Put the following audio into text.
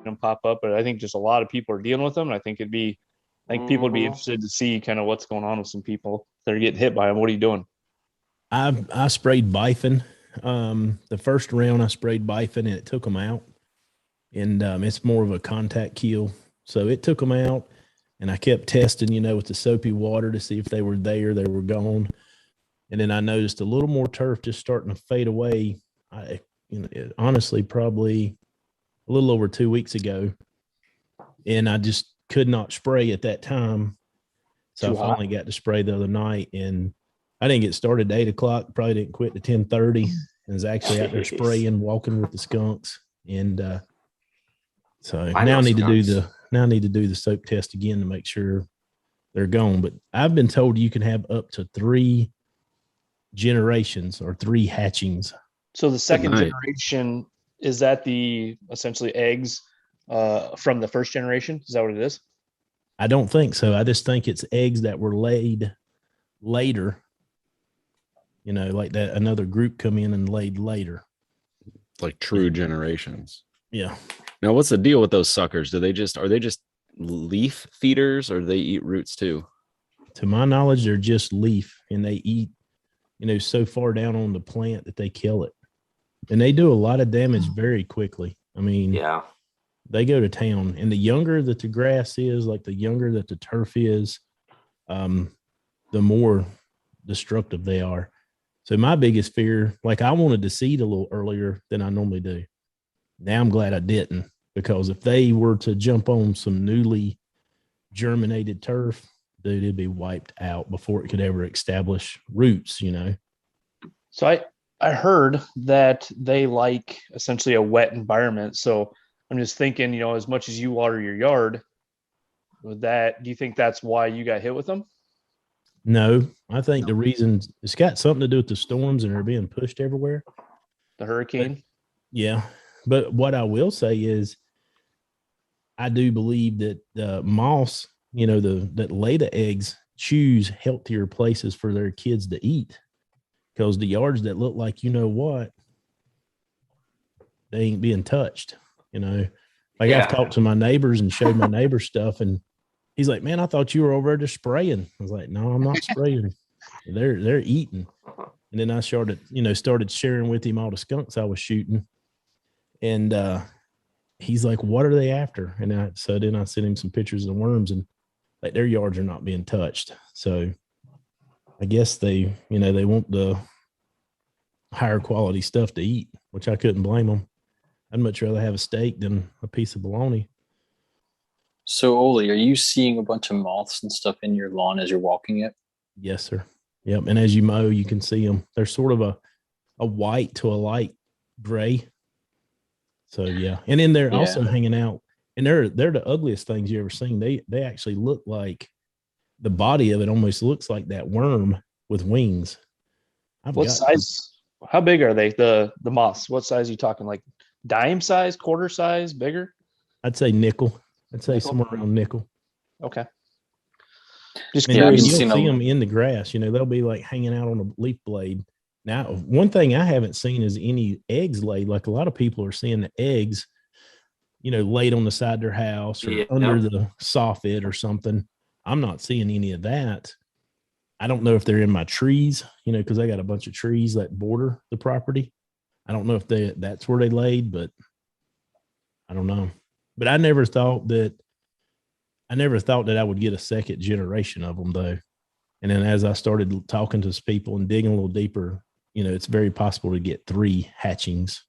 them pop up, but I think just a lot of people are dealing with them. And I think people would be interested to see kind of what's going on with some people that are getting hit by them. What are you doing? I sprayed bifin. The first round I sprayed bifin and it took them out. And it's more of a contact kill. So it took them out. And I kept testing, with the soapy water to see if they were there, they were gone. And then I noticed a little more turf just starting to fade away. Honestly, probably a little over 2 weeks ago. And I just could not spray at that time. So I finally got to spray the other night, and I didn't get started at 8:00. Probably didn't quit to 10:30. And was actually out there spraying, walking with the skunks. And so now I need to do the soap test again to make sure they're gone. But I've been told you can have up to 3 generations or 3 hatchings. So the second generation, is that the essentially eggs from the first generation? Is that what it is? I don't think so. I just think it's eggs that were laid later, like that another group come in and laid later. Like true generations. Yeah. Now, what's the deal with those suckers? Are they just leaf feeders, or do they eat roots too? To my knowledge, they're just leaf, and they eat, so far down on the plant that they kill it. And they do a lot of damage very quickly. I mean, yeah, they go to town. And the younger that the grass is, like the younger that the turf is, the more destructive they are. So my biggest fear, like I wanted to seed a little earlier than I normally do. Now I'm glad I didn't, because if they were to jump on some newly germinated turf, dude, it'd be wiped out before it could ever establish roots, So I heard that they like essentially a wet environment. So I'm just thinking, as much as you water your yard, do you think that's why you got hit with them? No, I think the reason it's got something to do with the storms and they're being pushed everywhere. The hurricane? But, yeah. But what I will say is I do believe that the moths, that lay the eggs choose healthier places for their kids to eat. Because the yards that look like, they ain't being touched, I've talked to my neighbors and showed my neighbor stuff, and he's like, man, I thought you were over there just spraying. I was like, no, I'm not spraying. They're eating. And then I started sharing with him all the skunks I was shooting. And he's like, what are they after? And then I sent him some pictures of the worms, and like their yards are not being touched. So I guess they want the higher quality stuff to eat, which I couldn't blame them. I'd much rather have a steak than a piece of bologna. So, Olee, are you seeing a bunch of moths and stuff in your lawn as you're walking it? Yes, sir. Yep. And as you mow, you can see them. They're sort of a white to a light gray. So, yeah. And then they're also hanging out. And they're the ugliest things you ever seen. They actually look like the body of it almost looks like that worm with wings. What size? How big are they? The moths? What size are you talking? Like dime size, quarter size, bigger? I'd say nickel. I'd say somewhere around nickel. Okay. Just curious. You'll see them in the grass. They'll be like hanging out on a leaf blade. Now, one thing I haven't seen is any eggs laid. Like a lot of people are seeing the eggs, laid on the side of their house or under the soffit or something. I'm not seeing any of that. I don't know if they're in my trees, because I got a bunch of trees that border the property. I don't know if that's where they laid, but I don't know. But I never thought that I would get a second generation of them, though. And then as I started talking to people and digging a little deeper, it's very possible to get 3 hatchings